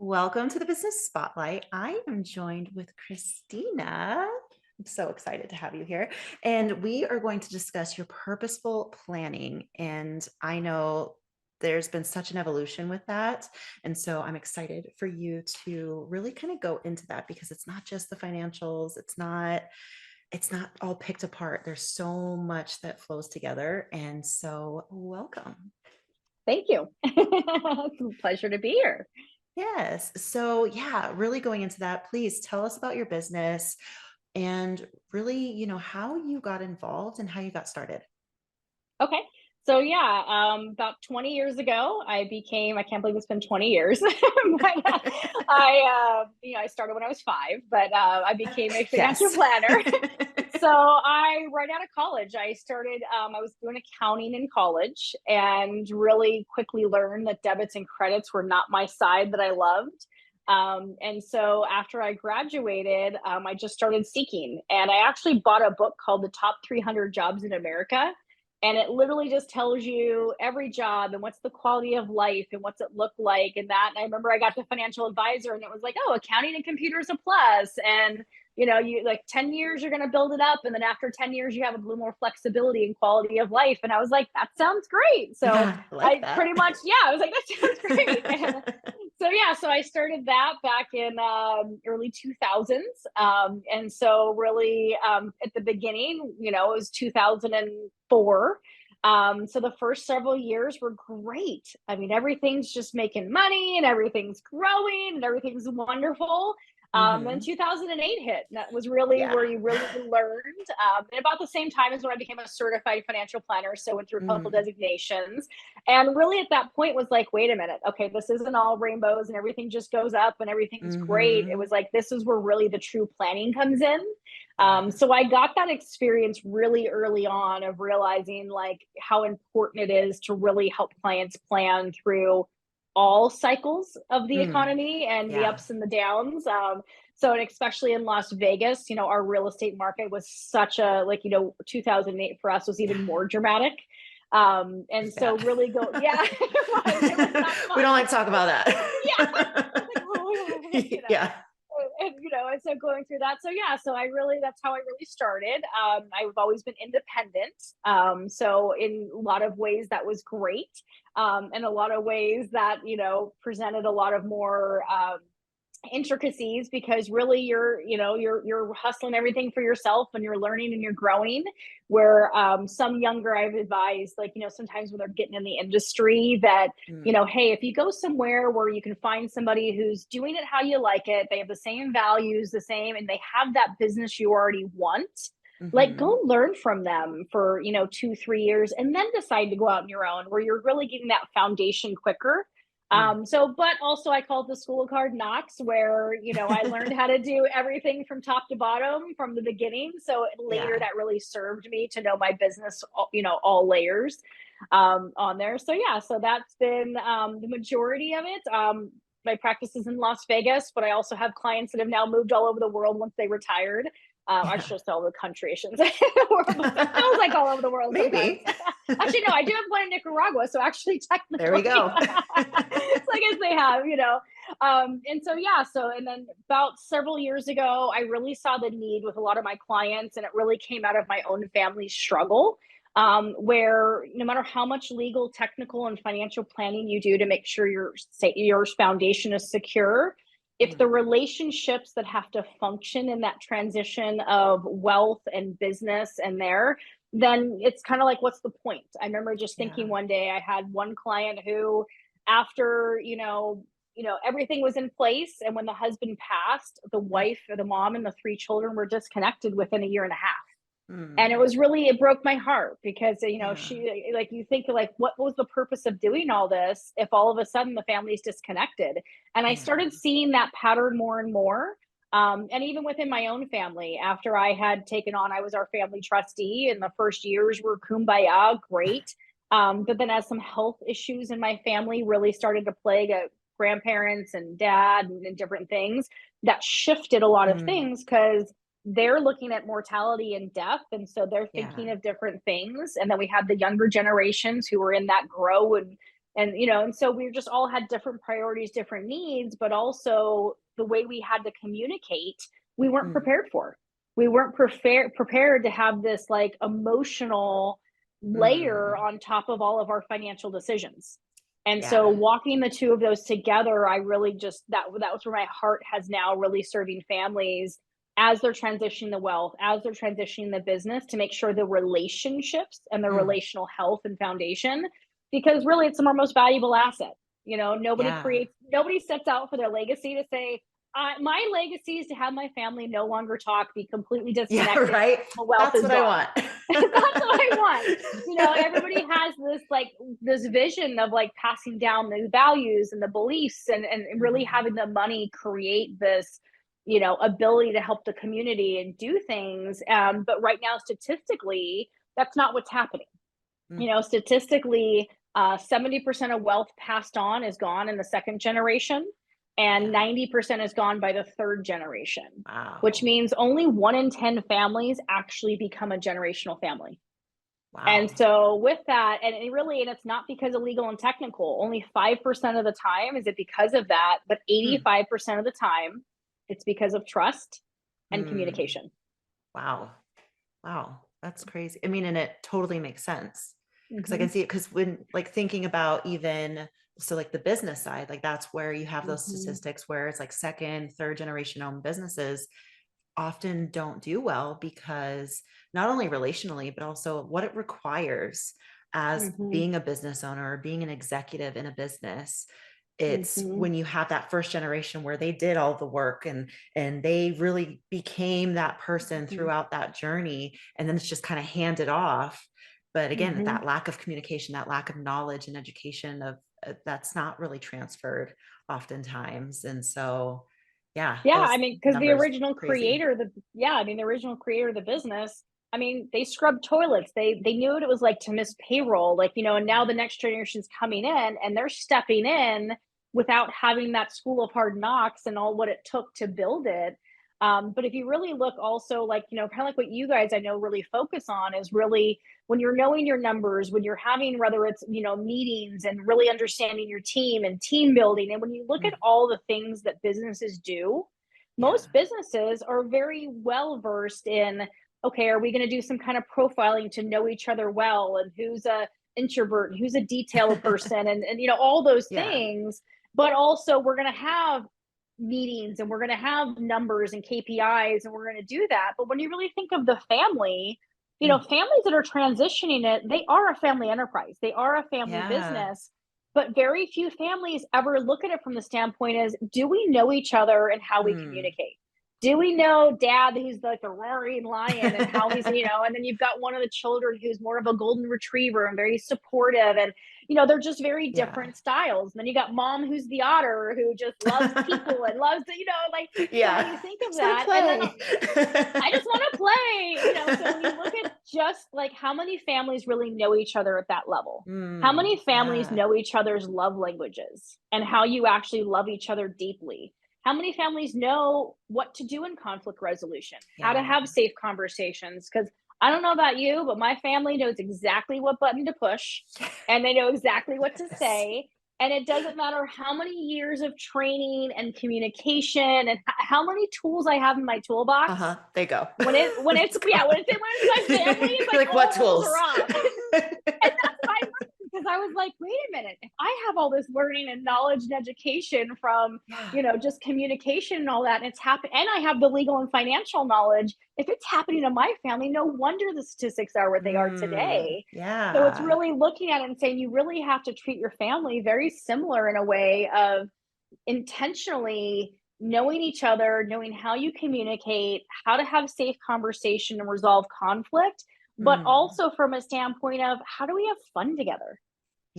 Welcome to the Business Spotlight. I am joined with Christina. I'm so excited to have you here. And we are going to discuss your purposeful planning. And I know there's been such an evolution with that. And so I'm excited for you to really kind of go into that because it's not just the financials. It's not all picked apart. There's so much that flows together. And so welcome. Thank you. It's a pleasure to be here. Yes. So, yeah, really going into that, please tell us about your business and really, how you got involved and how you got started. Okay. So yeah, about 20 years ago, I can't believe it's been 20 years. I started when I was 5, but I became a financial Yes. planner. So right out of college, I was doing accounting in college and really quickly learned that debits and credits were not my side that I loved. And so after I graduated, I just started seeking, and I actually bought a book called The Top 300 Jobs in America. And it literally just tells you every job and what's the quality of life and what's it look like and that. And I remember I got to financial advisor and it was like, oh, accounting and computers a plus. And you like 10 years, you're going to build it up. And then after 10 years, you have a little more flexibility and quality of life. And I was like, that sounds great. So Yeah, I like I that. pretty much, yeah, I was like, that sounds great. And so I started that back in early 2000s. And so really at the beginning, it was 2004. So the first several years were great. I mean, everything's just making money and everything's growing and everything's wonderful. Then Hmm. 2008 hit, and that was really Yeah. where you really learned. And about the same time as when I became a certified financial planner, so went through a couple Mm, designations, and really at that point was like, wait a minute, okay, this isn't all rainbows and everything just goes up and everything's great. It hmm. was like this is where really the true planning comes in. Yeah. So I got that experience really early on of realizing like how important it is to really help clients plan through all cycles of the Mm, economy and the yeah. ups and the downs. So and especially in Las Vegas, our real estate market was such a 2008 for us was even Yeah. more dramatic. And It's so bad. really yeah, it was not We don't fun. like to talk about Yeah. I that. was like, oh, Yeah. and so going through that. So yeah, that's how I really started. I've always been independent. So in a lot of ways that was great. In a lot of ways that, presented a lot of more, intricacies because really you're hustling everything for yourself and you're learning and you're growing where some younger I've advised like sometimes when they're getting in the industry that Mm, hey, if you go somewhere where you can find somebody who's doing it how you like it, they have the same values, the same, and they have that business you already want, like hmm. go learn from them for 2-3 years and then decide to go out on your own where you're really getting that foundation quicker. Mm. But also I call it the school of hard knocks, where, I learned how to do everything from top to bottom from the beginning. So later Yeah. that really served me to know my business, all layers on there. So yeah, so that's been the majority of it. My practice is in Las Vegas, but I also have clients that have now moved all over the world once they retired. I Yeah. should say all the country, I shouldn't say the world, but it feels like all over the world sometimes. Maybe. Actually, no, I do have one in Nicaragua, so actually, There we technically, go. so I guess they have. And so yeah, and then about several years ago, I really saw the need with a lot of my clients, and it really came out of my own family struggle. Where no matter how much legal, technical, and financial planning you do to make sure your foundation is secure, if the Mm, relationships that have to function in that transition of wealth and business and then it's kind of like, what's the point? I remember just thinking yeah. one day I had one client who, after, everything was in place. And when the husband passed, the wife or the mom and the 3 children were disconnected within a year and a half. And Mm, it broke my heart because, yeah. she, like, you think like, what was the purpose of doing all this if all of a sudden the family's disconnected? And I Yeah. started seeing that pattern more and more. And even within my own family, after I had taken on, I was our family trustee, and the first years were kumbaya, great. But then as some health issues in my family really started to plague grandparents and dad and different things, that shifted a lot of Mm, things because they're looking at mortality and death. And so they're yeah. thinking of different things. And then we had the younger generations who were in that grow and And, and so we just all had different priorities, different needs, but also the way we had to communicate, we weren't Mm, prepared for. We weren't prepared to have this like emotional layer mm, on top of all of our financial decisions. And so yeah. walking the two of those together, I really just that was where my heart has now really serving families as they're transitioning the wealth, as they're transitioning the business, to make sure the relationships and the Mm, relational health and foundation, because really it's our most valuable asset. yeah. Nobody sets out for their legacy to say, my legacy is to have my family no longer talk, be completely Yeah, disconnected, right. the wealth That's is what I gone. want. That's what I want. Everybody has this vision of like passing down the values and the beliefs, and really Mhm, having the money create this, ability to help the community and do things. But right now, statistically, that's not what's happening. mm, Statistically, 70% of wealth passed on is gone in the second generation, and yeah. 90% is gone by the third generation, which Wow. means only 1 in 10 families actually become a generational family. And Wow. so, with that, and it's not because of legal and technical, only 5% of the time is it because of that, but Mm, 85% of the time, it's because of trust and mm, communication. wow. Wow. That's crazy. I mean, and it totally makes sense because I can Hmm. see it because when like thinking about even so like the business side, like that's where you have those Hmm. statistics where it's like second, third generation owned businesses often don't do well because not only relationally, but also what it requires as Hmm. being a business owner or being an executive in a business. It's Hmm. when you have that first generation where they did all the work and they really became that person Hmm. throughout that journey, and then it's just kind of handed off. But again, Hmm. that lack of communication, that lack of knowledge and education of that's not really transferred oftentimes. And so yeah, Yeah, those I mean, because numbers crazy. the original creator of the business, I mean, they scrubbed toilets. They knew what it was like to miss payroll, and now the next generation's coming in and they're stepping in without having that school of hard knocks and all what it took to build it. But if you really look also, like, kind of like what you guys I know really focus on is really when you're knowing your numbers, when you're having, whether it's, meetings and really understanding your team and team building. And when you look at Mm, all the things that businesses do, yeah. most businesses are very well versed in, okay, are we going to do some kind of profiling to know each other well, and who's a introvert and who's a detail person, and all those Yeah. things. But also we're going to have meetings and we're going to have numbers and KPIs and we're going to do that. But when you really think of the family, Mm, families that are transitioning it, they are a family enterprise. They are a family yeah. business. But very few families ever look at it from the standpoint as, do we know each other and how we Mm. communicate? Do we know dad, who's like a roaring lion, and how he's, and then you've got one of the children who's more of a golden retriever and very supportive. And, they're just very Yeah. different styles. And then you got mom, who's the otter, who just loves people and loves to, like, so when Yeah. you think of Just want to that, and then play. I just want to play, so when you look at just like how many families really know each other at that level, how many families Yeah. know each other's love languages and how you actually love each other deeply, how many families know what to do in conflict resolution, how to Yeah. have safe conversations. Because I don't know about you, but my family knows exactly what button to push, and they know exactly what to Yes. say. And it doesn't matter how many years of training and communication and how many tools I have in my toolbox. Uh-huh. They go. When it's It's yeah, gone. when it's my family, it's You're like like, what all rules are tools? off. And that's why I learned, because I was like, wait a minute, if I have all this learning and knowledge and education from, Yeah. just communication and all that, and it's happened, and I have the legal and financial knowledge, if it's happening to my family, no wonder the statistics are what they are today. So it's Yeah. really looking at it and saying you really have to treat your family very similar in a way of intentionally knowing each other, knowing how you communicate, how to have safe conversation and resolve conflict, but Mm. also from a standpoint of how do we have fun together?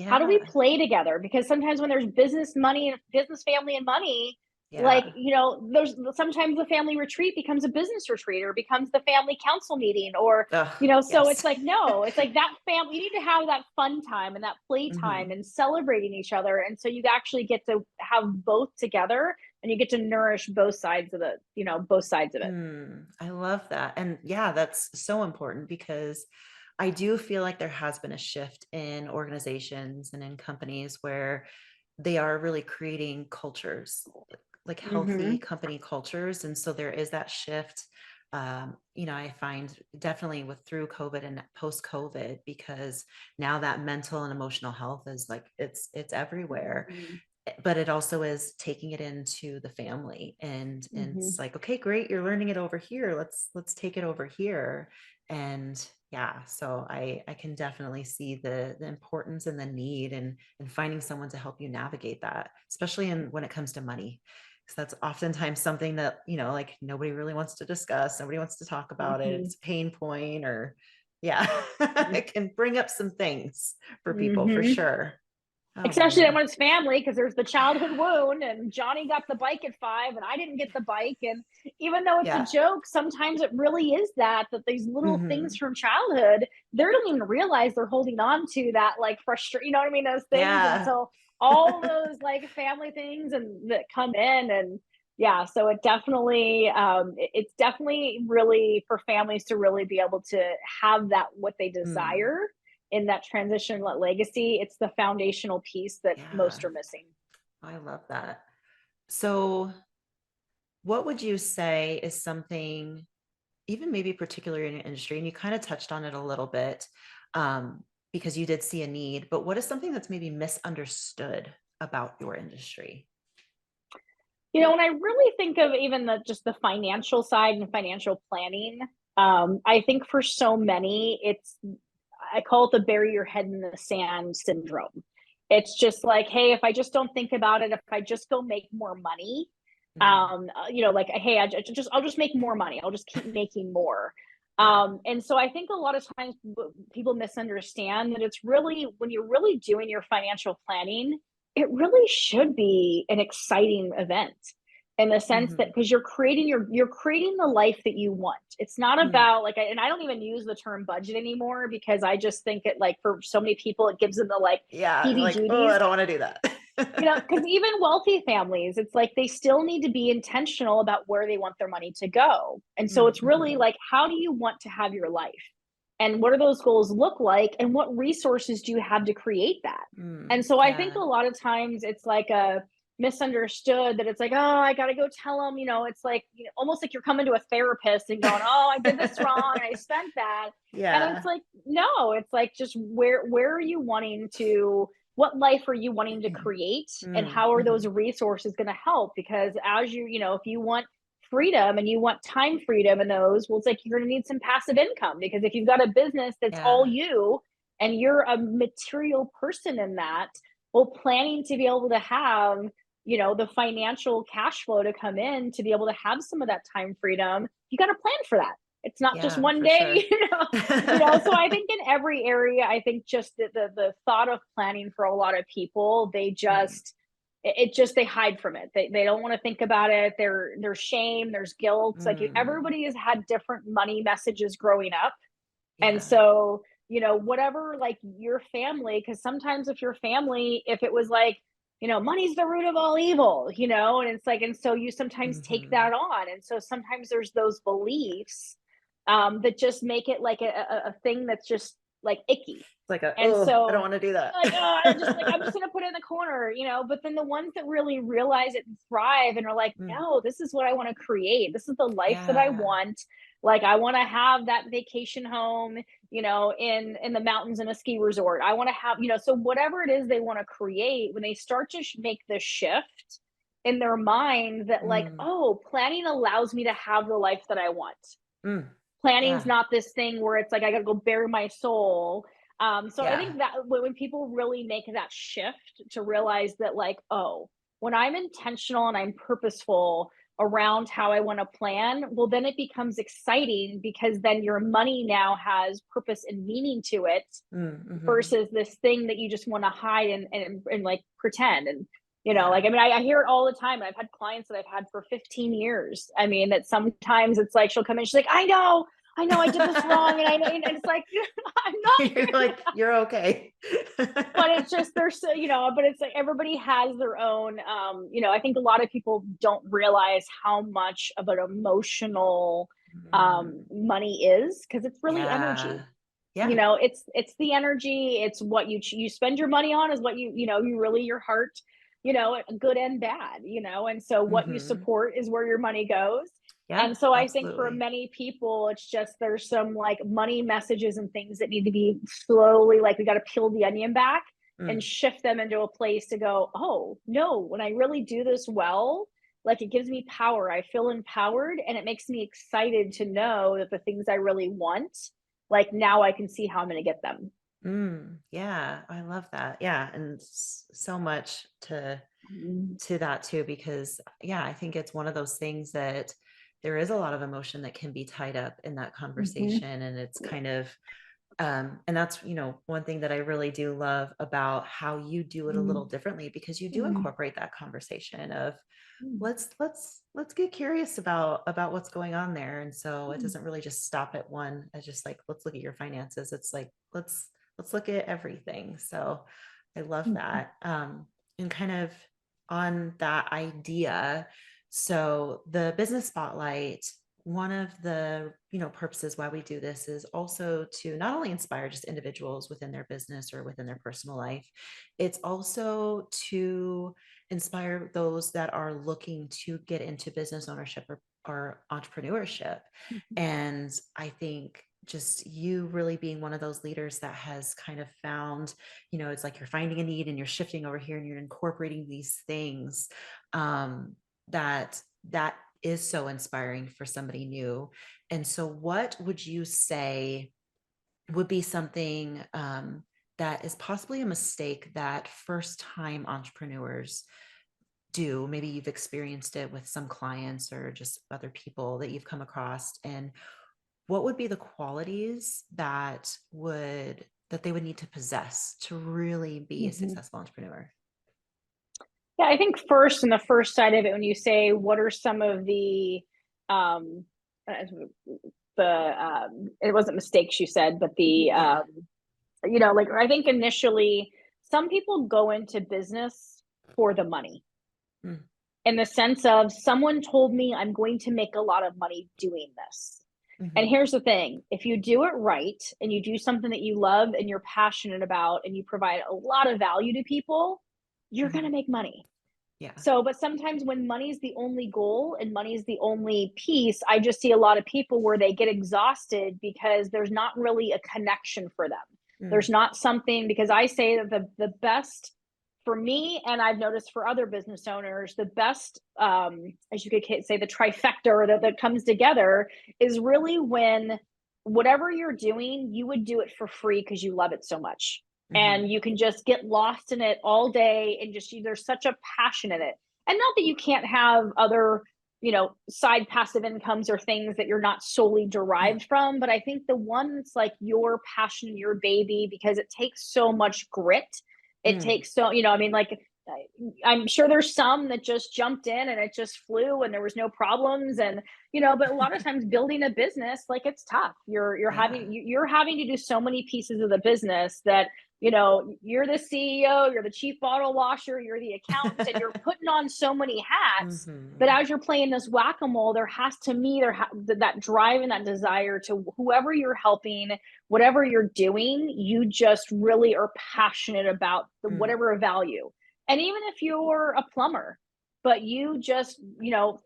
How do we Yeah. play together? Because sometimes when there's business money and business family and money, like, Yeah. there's sometimes the family retreat becomes a business retreat or becomes the family council meeting, or, Oh, so it's yes. like, no, it's like that family, you need to have that fun time and that play time Hmm. and celebrating each other. And so you actually get to have both together and you get to nourish both sides of it. I love that. And yeah, that's so important because I do feel like there has been a shift in organizations and in companies where they are really creating cultures, like healthy Mm-hmm. company cultures. And so there is that shift. I find definitely with through COVID and post COVID, because now that mental and emotional health is like, it's everywhere. Mm-hmm. But it also is taking it into the family, and Mm-hmm. it's like, okay, great, you're learning it over here, let's take it over here. And yeah, so I can definitely see the importance and the need, and finding someone to help you navigate that, especially when it comes to money, because that's oftentimes something that, like, nobody really wants to discuss, nobody wants to talk about it, Mm-hmm. it's a pain point, or yeah. It can bring up some things for people, for Mm-hmm. sure. Oh Especially man. when it's family, because there's the childhood wound, and Johnny got the bike at 5 and I didn't get the bike. And even though it's a Yeah. joke, sometimes it really is that these little things Hmm. from childhood, they don't even realize they're holding on to that, like, frustration, you know what I mean, those things. And Yeah. so all those, like, family things and that come in. And yeah, so it's definitely really for families to really be able to have that, what they Mm. desire in that transition legacy. It's the foundational piece that Yeah. most are missing. I love that. So, what would you say is something, even maybe particularly in your industry, and you kind of touched on it a little bit, because you did see a need, but what is something that's maybe misunderstood about your industry? When I really think of even just the financial side and financial planning, I think for so many, I call it the bury your head in the sand syndrome. It's just like, hey, if I just don't think about it, if I just go make more money, Mm. like, hey, I'll just make more money. I'll just keep making more. Yeah. And so I think a lot of times people misunderstand that it's really, when you're really doing your financial planning, it really should be an exciting event, in the sense that, Hmm. because you're creating the life that you want. It's not Mm. about, like, and I don't even use the term budget anymore, because I just think it, like, for so many people it gives them the, like, Yeah. heebie Like, oh, jeebies. I don't want to do that. Because even wealthy families, it's like they still need to be intentional about where they want their money to go. And so it's really Hmm. like, how do you want to have your life? And what do those goals look like? And what resources do you have to create that? And Mm. so I think a Yeah. lot of times it's like a misunderstood, that it's like, oh, I got to go tell them, it's like, almost like you're coming to a therapist and going, oh, I did this wrong, I spent that. And it's Yeah. like, no, it's like, just where are you wanting to, what life are you wanting to create, and Mm. how are those Hmm. resources going to help? Because as if you want freedom and you want time freedom in those, well, it's like you're going to need some passive income, because if you've got a business that's all Yeah. you, and you're a material person in that, well, planning to be able to have, the financial cash flow to come in to be able to have some of that time freedom, you got to plan for that. It's not just Yeah, one for day. sure. So I think in every area, I think just the thought of planning for a lot of people, they Mm. just, it just, they hide from it. They don't want to think about it. There's shame, there's guilt. Like, Mm. everybody has had different money messages growing up. And Yeah. so, whatever, like, your family, because sometimes if your family, if it was like, money's the root of all evil, and it's like, and so you sometimes take Hmm. that on. And so sometimes there's those beliefs, that just make it like a thing that's just, like, icky. It's like a, And oh, I don't so, want to do that. like, oh, I'm just gonna put it in the corner, but then the ones that really realize it and thrive and are like, Mm. no, this is what I want to create. This is the life that I Yeah. want. Like, I want to have that vacation home, in the mountains in a ski resort. I want to have, so whatever it is they want to create, when they start to make the shift in their mind that, like, Mm. oh, planning allows me to have the life that I want. Mm. Planning's Yeah. not this thing where it's like I gotta go bare my soul. So I Yeah. think that when people really make that shift to realize that, like, oh, when I'm intentional and I'm purposeful around how I want to plan, well, then it becomes exciting, because then your money now has purpose and meaning to it, Mm. Hmm. versus this thing that you just want to hide and like pretend. And like, Yeah. I mean, I hear it all the time. I've had clients that I've had for 15 years. I mean, that sometimes it's like she'll come in, she's like, I know I did this wrong, and I know, and it's like, I'm not You're here. like, you're okay. But it's just, there's so, but it's like everybody has their own, I think a lot of people don't realize how much of an emotional Mm. money is, because it's really Yeah. energy. Yeah. It's the energy, it's what you spend your money on, is what you really, your heart, good and bad, and so what you Hmm. support is where your money goes. Yeah, And so I think for absolutely. many people, it's just, there's some like money messages and things that need to be slowly, like, we got to peel the onion back and Mm. shift them into a place to go, oh no, when I really do this well, like, it gives me power, I feel empowered, and it makes me excited to know that the things I really want, like, now I can see how I'm going to get them. Yeah, I love that. Yeah, and so much to that too, because yeah, I think it's one of those things that there is a lot of emotion that can be tied up in that Mm-hmm. conversation, and it's kind of and that's, one thing that I really do love about how you do it a little differently, because you do Mm-hmm. incorporate that conversation of let's get curious about what's going on there. And so it doesn't really just stop at one, it's just like, let's look at your finances. It's like, let's look at everything. So I love that. And kind of on that idea, so the business spotlight, one of the purposes why we do this is also to not only inspire just individuals within their business or within their personal life, it's also to inspire those that are looking to get into business ownership or entrepreneurship. And I think just you really being one of those leaders that has kind of found, it's like you're finding a need and you're shifting over here and you're incorporating these things, that is so inspiring for somebody new. And so what would you say would be something that is possibly a mistake that first time entrepreneurs do? Maybe you've experienced it with some clients or just other people that you've come across. And what would be the qualities that they would need to possess to really be a Mm-hmm. successful entrepreneur? Yeah, I think first, in the first side of it, when you say what are some of um, uh, it wasn't mistakes you said, but Yeah. like, I think initially some people go into business for the money, Mm. in the sense of, someone told me I'm going to make a lot of money doing this. And Hmm. here's the thing, if you do it right and you do something that you love and you're passionate about and you provide a lot of value to people, you're going Hmm. to make money. Yeah. So, but sometimes when money's the only goal and money's the only piece, I just see a lot of people where they get exhausted because there's not really a connection for them. Mm. There's not something, because I say that the best for me, and I've noticed for other business owners, the best, as you could say, the trifecta that comes together is really when whatever you're doing, you would do it for free because you love it so much, Hmm. and you can just get lost in it all day, and just, there's such a passion in it. And not that you can't have other, side passive incomes or things that you're not solely derived from, but I think the one that's like your passion, your baby, because it takes so much grit, it Mm. takes so, I mean, like, I'm sure there's some that just jumped in and it just flew and there was no problems, and but a lot of times building a business, like, it's tough. Yeah. You're having to do so many pieces of the business that, you're the CEO, you're the chief bottle washer, you're the accountant, and you're putting on so many hats. But Hmm. as you're playing this whack-a-mole, there has to me there that drive and that desire to whoever you're helping, whatever you're doing, you just really are passionate about Mm. whatever value. And even if you're a plumber, but you just,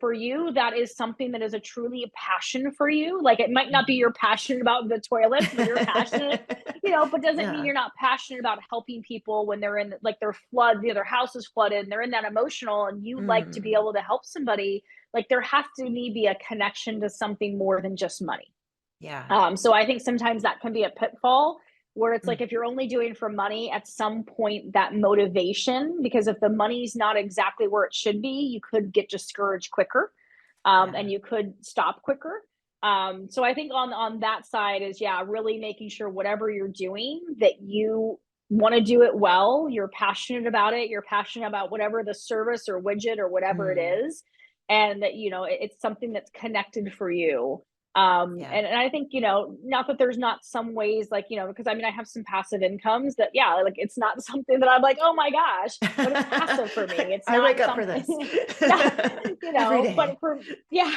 for you, that is something that is a truly a passion for you. Like, it might not be Mhm. you're passionate about the toilets, but you're passionate, but doesn't mean Yeah. you're not passionate about helping people when they're in, like, their flood, their house is flooded, and they're in that emotional, and you like to be Mm. able to help somebody. Like, there has to be a connection to something more than just money. Yeah. So I think sometimes that can be a pitfall, where it's like, Mm. if you're only doing for money, at some point that motivation, because if the money's not exactly where it should be, you could get discouraged quicker, Yeah. and you could stop quicker. So I think on that side is, yeah, really making sure whatever you're doing, that you want to do it well, you're passionate about it, you're passionate about whatever the service or widget or whatever it Mm. is, and that it's something that's connected for you, And I think, not that there's not some ways like, because I mean, I have some passive incomes that, yeah, like it's not something that I'm like, oh my gosh, but it's passive for me. It's I wake not up for this something, yeah, every but day. yeah,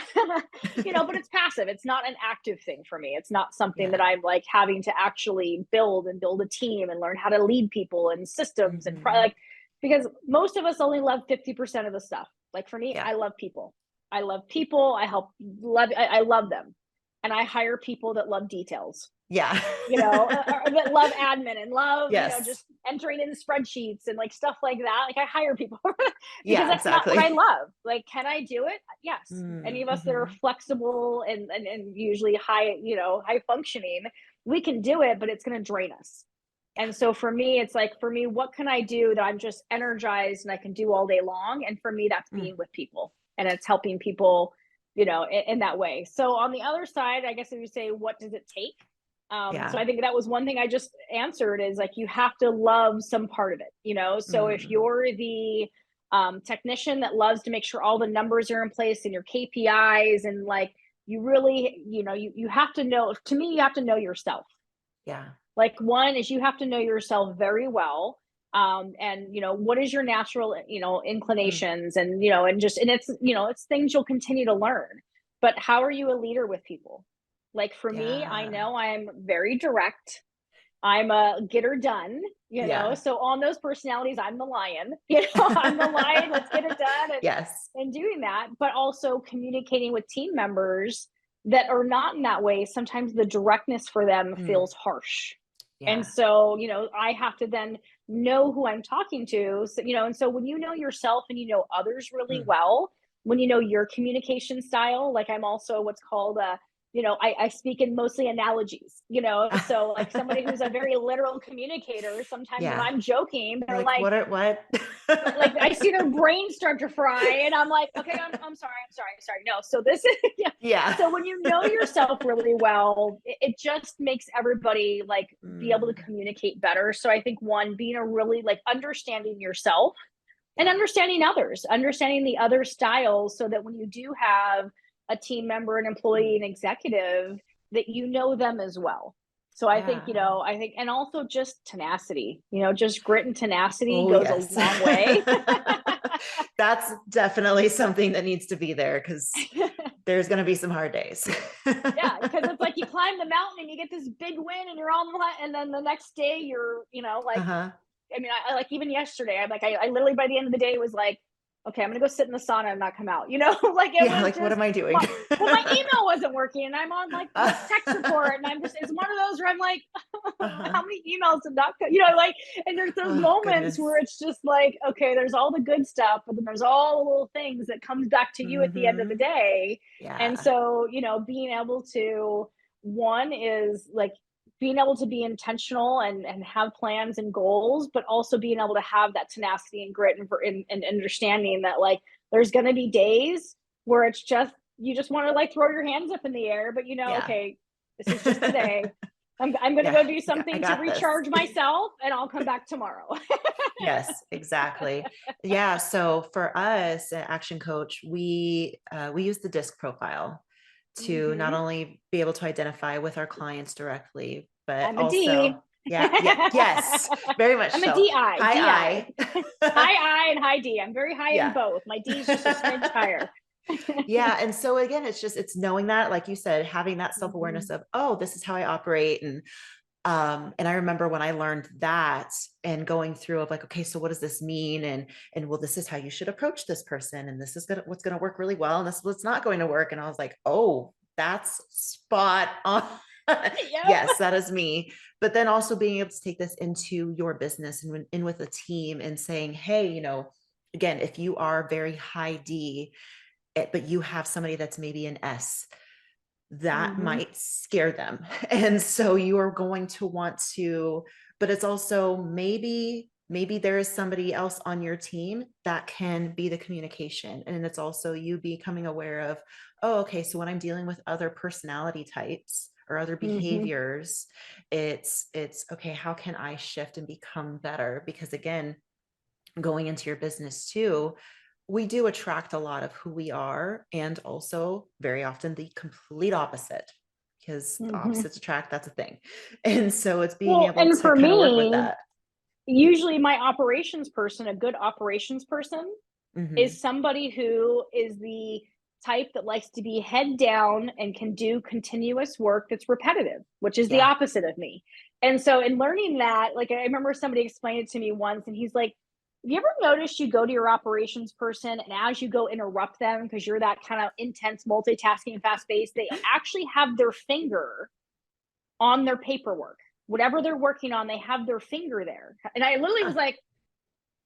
but it's passive. It's not an active thing for me. It's not something that Yeah. I'm like having to actually build a team and learn how to lead people and systems and Mhm. like, because most of us only love 50% of the stuff. Like for me, Yeah. I love people. I love people. I love them, and I hire people that love details, Yeah. or that love admin and love, Yes. just entering in spreadsheets and like stuff like that. Like I hire people because Yeah, that's not what I exactly. love. Like, can I do it? Yes. Any of us that are Mm-hmm. flexible and usually high functioning, we can do it, but it's going to drain us. And so for me, it's like, for me, what can I do that I'm just energized and I can do all day long? And for me, that's Mm. being with people and it's helping people, in that way. So on the other side, I guess if you say, what does it take? So Yeah. I think that was one thing I just answered is like, you have to love some part of it. So if Mm. you're the technician that loves to make sure all the numbers are in place and your KPIs and like, you really, you have to know, to me, you have to know yourself. Yeah. Like one is you have to know yourself very well. And what is your natural, Mm. inclinations and it's things you'll continue to learn. But how are you a leader with people? Like for me, I Yeah. know I'm very direct. I'm a get her done, Yeah. so on those personalities, I'm the lion, I'm the lion, let's get it done Yes. and doing that, but also communicating with team members that are not in that way. Sometimes the directness for them Mm. feels harsh. And Yeah. so, I have to then know who I'm talking to. So, and so when you know yourself and you know others really Mm. well, when you know your communication style, like I'm also what's called I speak in mostly analogies, so like somebody who's a very literal communicator, sometimes when Yeah. I'm joking, You're they're like, like, what? like I see their brain start to fry, and I'm like, okay, I'm sorry. No, so this is yeah. Yeah. So when you know yourself really well, it just makes everybody like be able to Mm. communicate better. So I think one being a really like understanding yourself and Yeah. understanding others, understanding the other styles, so that when you do have a team member, an Mm. employee, an executive, that you know them as well. So I think, Yeah. and also just tenacity, just grit and tenacity Oh, goes a yes. long way. That's definitely something that needs to be there because there's going to be some hard days. Yeah, because it's like you climb the mountain and you get this big win and you're on the, and then the next day you're, like, Uh-huh. I mean, I like even yesterday, I'm like, I literally by the end of the day was like, okay, I'm gonna go sit in the sauna and not come out. Like it Yeah. was Like, what just am I doing? well, my email wasn't working, and I'm on like this tech support, and I'm just it's one of those where I'm like, Uh-huh. how many emails did not go, like, and there's those Oh, moments goodness. where it's just like, okay, there's all the good stuff, but then there's all the little things that comes back to you at the end of the Mm-hmm. day, and Yeah. so being able to one is like being able to be intentional and have plans and goals, but also being able to have that tenacity and grit and understanding that like there's going to be days where it's just you just want to like throw your hands up in the air, but Yeah. okay, this is just today. I'm going to Yeah. go do I something to got this. recharge myself, and I'll come back tomorrow. Yes, exactly. Yeah. So for us at Action Coach, we use the DISC profile to not Hmm. only be able to identify with our clients directly, but I'm a D. also, yes, very much I'm a so. DI, High DI, I. high I and high D. I'm very high in Yeah. both. My D is just a smidge higher. Yeah. And so again, it's knowing that, like you said, having that self-awareness Mhm. of, oh, this is how I operate. And I remember when I learned that and going through of like, okay, so what does this mean? And well, this is how you should approach this person. And this is what's going to work really well. And this is what's not going to work. And I was like, oh, that's spot on. Yep. Yes, that is me. But then also being able to take this into your business and in with a team and saying, hey, again, if you are very high D, but you have somebody that's maybe an S, that Mhm. might scare them. And so you are going to want to, but it's also maybe there is somebody else on your team that can be the communication. And it's also you becoming aware of, oh, okay, so when I'm dealing with other personality types or other Mhm. behaviors, it's okay, how can I shift and become better? Because again, going into your business too, we do attract a lot of who we are, and also very often the complete opposite, because the Mhm. opposites attract, that's a thing. And so it's being Well, able and to for kind of work with me, that. usually my operations person, a good operations person, Hmm. is somebody who is the type that likes to be head down and can do continuous work that's repetitive, which is the Yeah. opposite of me. And so, in learning that, like, I remember somebody explained it to me once, and he's like, have you ever noticed you go to your operations person, and as you go interrupt them because you're that kind of intense multitasking and fast paced, they actually have their finger on their paperwork? Whatever they're working on, they have their finger there. And I literally was Huh. like,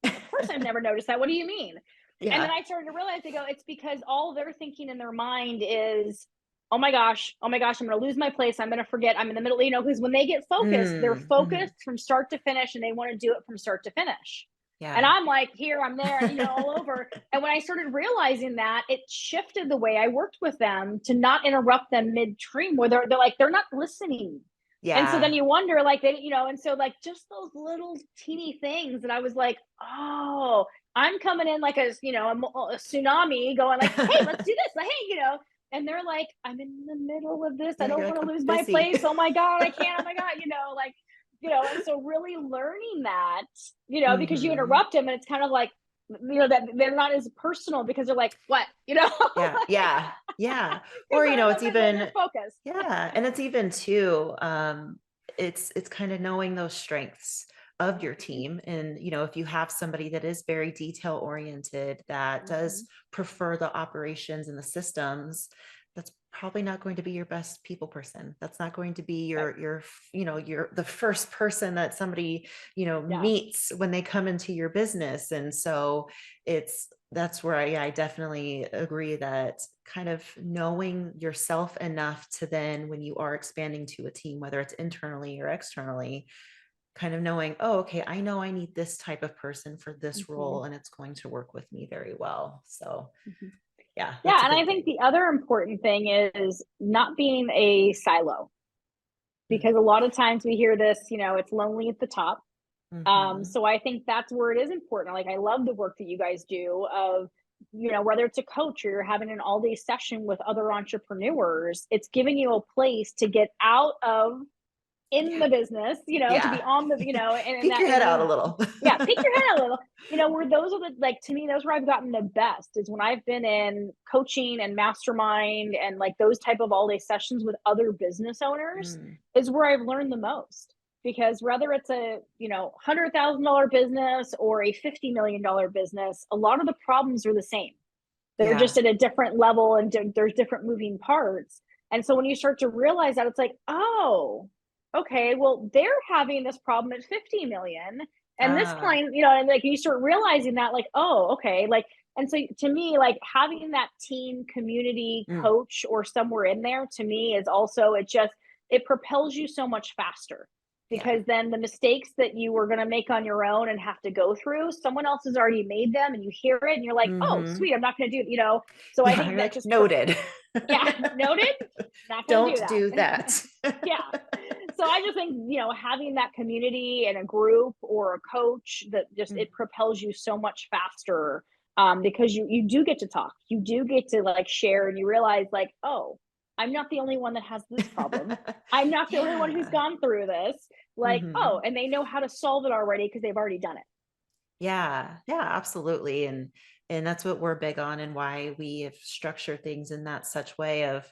of course I've never noticed that. What do you mean? And then Yeah. I started to realize, they go, it's because all they're thinking in their mind is, oh my gosh, I'm going to lose my place. I'm going to forget. I'm in the middle, because when they get focused, they're Mm-hmm. focused from start to finish, and they want to do it from start to finish. And Yeah. I'm like, here, I'm there, all over. And when I started realizing that, it shifted the way I worked with them to not interrupt them mid-stream, where they're like, they're not listening. And so then Yeah. you wonder, like, and so, like, just those little teeny things that I was like, oh, I'm coming in like a tsunami, going like, hey, let's do this. Like, hey, and they're like, I'm in the middle of this. I Yeah, don't you're want like, to I'm lose my busy. place. Oh my God, I can't. Oh my God, like, and so really learning that, because you Hmm. interrupt them, and it's kind of like, that they're not as personal, because they're like, what, Yeah. Yeah. Yeah. because Or, they're in it's the middle and even, they're focused. yeah. And it's even too, it's kind of knowing those strengths of your Mhm, team. And, if you have somebody that is very detail oriented, that does mhm. prefer the operations and the systems, that's probably not going to be your best people person. That's not going to be Right. you're the first person that somebody, Yeah. meets when they come into your business. And so that's where I definitely agree that kind of knowing yourself enough to then, when you are expanding to a team, whether it's internally or externally, kind of knowing, oh, okay, I know I need this type of person for this Mhm, role and it's going to work with me very well. So mhm. yeah, that's Yeah, a and I big think thing. the other important thing is not being a silo, because a lot of times we hear this, it's lonely at the top. Mm-hmm. So I think that's where it is important. Like, I love the work that you guys do of, whether it's a coach or you're having an all day session with other entrepreneurs, it's giving you a place to get out of in Yeah. the business, to be Yeah. on the, and Peek that, your head out a little. yeah, peek your head a little, where those are the, like, to me, those where I've gotten the best is when I've been in coaching and mastermind and like those type of all day sessions with other business owners, Mm, is where I've learned the most. Because whether it's a, $100,000 business or a $50 million business, a lot of the problems are the same. They're yeah. just at a different level, and there's different moving parts. And so when you start to realize that, it's like, oh, okay, well, they're having this problem at 50 million. And this Ah, client, and like you start realizing that, like, oh, okay. Like, and so to me, like, having that team community mm, coach or somewhere in there, to me, is also, it propels you so much faster, yeah. because then the mistakes that you were going to make on your own and have to go through, someone else has already made them, and you hear it and you're like, oh, Mm-hmm. sweet, I'm not going to do, so I Yeah. think You're that like, just, noted. yeah, noted, not going to do Don't that. do that. Yeah. So I just think, having that community and a group or a coach, that just, Mm. it propels you so much faster, because you do get to talk. You do get to, like, share, and you realize, like, oh, I'm not the only one that has this problem. I'm not the only one who's Yeah. gone through this. Like, oh, Hmm. and they know how to solve it already because they've already done it. Yeah. Yeah, absolutely. And that's what we're big on, and why we have structured things in that such way of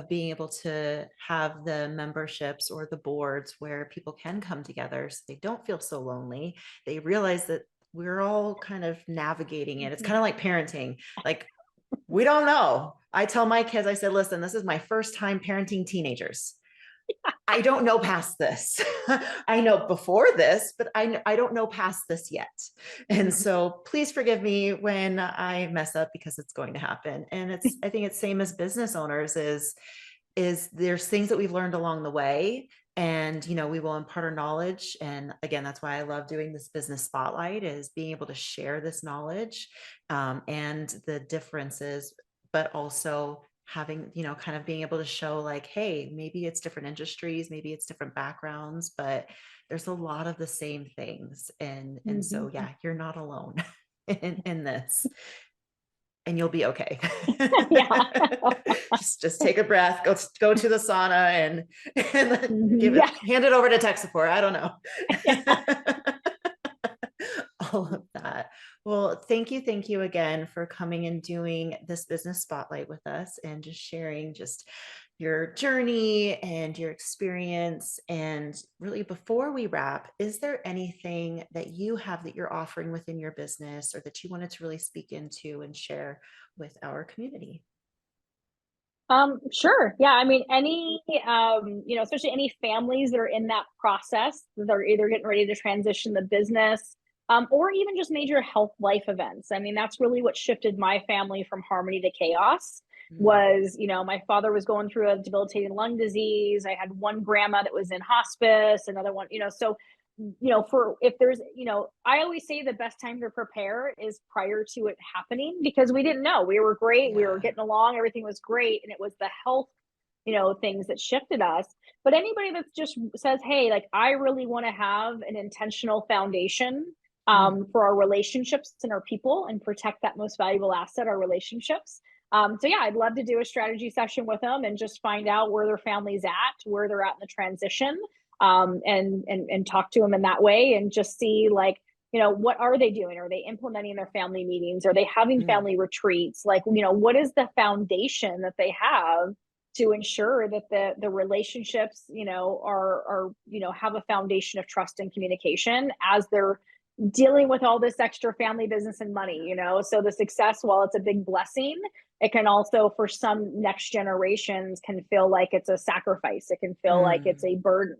being able to have the memberships or the boards where people can come together so they don't feel so lonely. They realize that we're all kind of navigating it. It's Mhm. kind of like parenting. Like, we don't know. I tell my kids, I said, listen, this is my first time parenting teenagers. I don't know past this. I know before this, but I don't know past this yet. And Mhm. so please forgive me when I mess up, because it's going to happen. And I think it's same as business owners, is there's things that we've learned along the way, and we will impart our knowledge. And again, that's why I love doing this business spotlight, is being able to share this knowledge, and the differences, but also having, kind of being able to show, like, hey, maybe it's different industries, maybe it's different backgrounds, but there's a lot of the same things. And so Mhm. yeah, you're not alone in this. and you'll be okay. Yeah. Just take a breath, go to the sauna and Yeah. hand it over to tech support. I don't know. Yeah. All of that. Well, thank you again for coming and doing this business spotlight with us and just sharing just your journey and your experience. And really, before we wrap, is there anything that you have that you're offering within your business or that you wanted to really speak into and share with our community? Sure. Yeah. I mean, especially any families that are in that process, they're either getting ready to transition the business, or even just major health life events. I mean, that's really what shifted my family from harmony to chaos Mm, was, my father was going through a debilitating lung disease. I had one grandma that was in hospice, another one, so for if there's, I always say the best time to prepare is prior to it happening because we didn't know. We were great, we were yeah. getting along, everything was great, and it was the health, things that shifted us. But anybody that just says, hey, like I really want to have an intentional foundation Mm, for our relationships and our people and protect that most valuable asset, our relationships. So yeah, I'd love to do a strategy session with them and just find out where their family's at, where they're at in the transition, and talk to them in that way and just see like, what are they doing? Are they implementing their family meetings? Are they having mm, family retreats? Like, what is the foundation that they have to ensure that the relationships, are have a foundation of trust and communication as they're dealing with all this extra family business and money, so the success, while it's a big blessing, it can also for some next generations can feel like it's a sacrifice, it can feel like it's mm, a burden.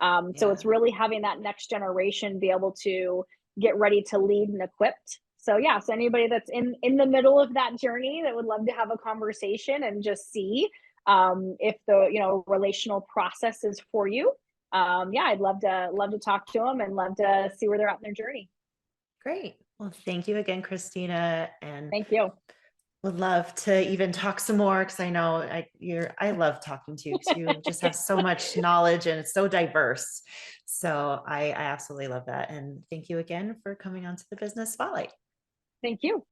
So yeah. it's really having that next generation be able to get ready to lead and equipped. So yeah, so anybody that's in the middle of that journey that would love to have a conversation and just see if the relational process is for you. Yeah, I'd love to talk to them and love to see where they're at in their journey. Great. Well, thank you again, Christina, and Thank you. would love to even talk some more because I know I love talking to you because you just have so much knowledge and it's so diverse. So I absolutely love that. And thank you again for coming onto the Business Spotlight. Thank you.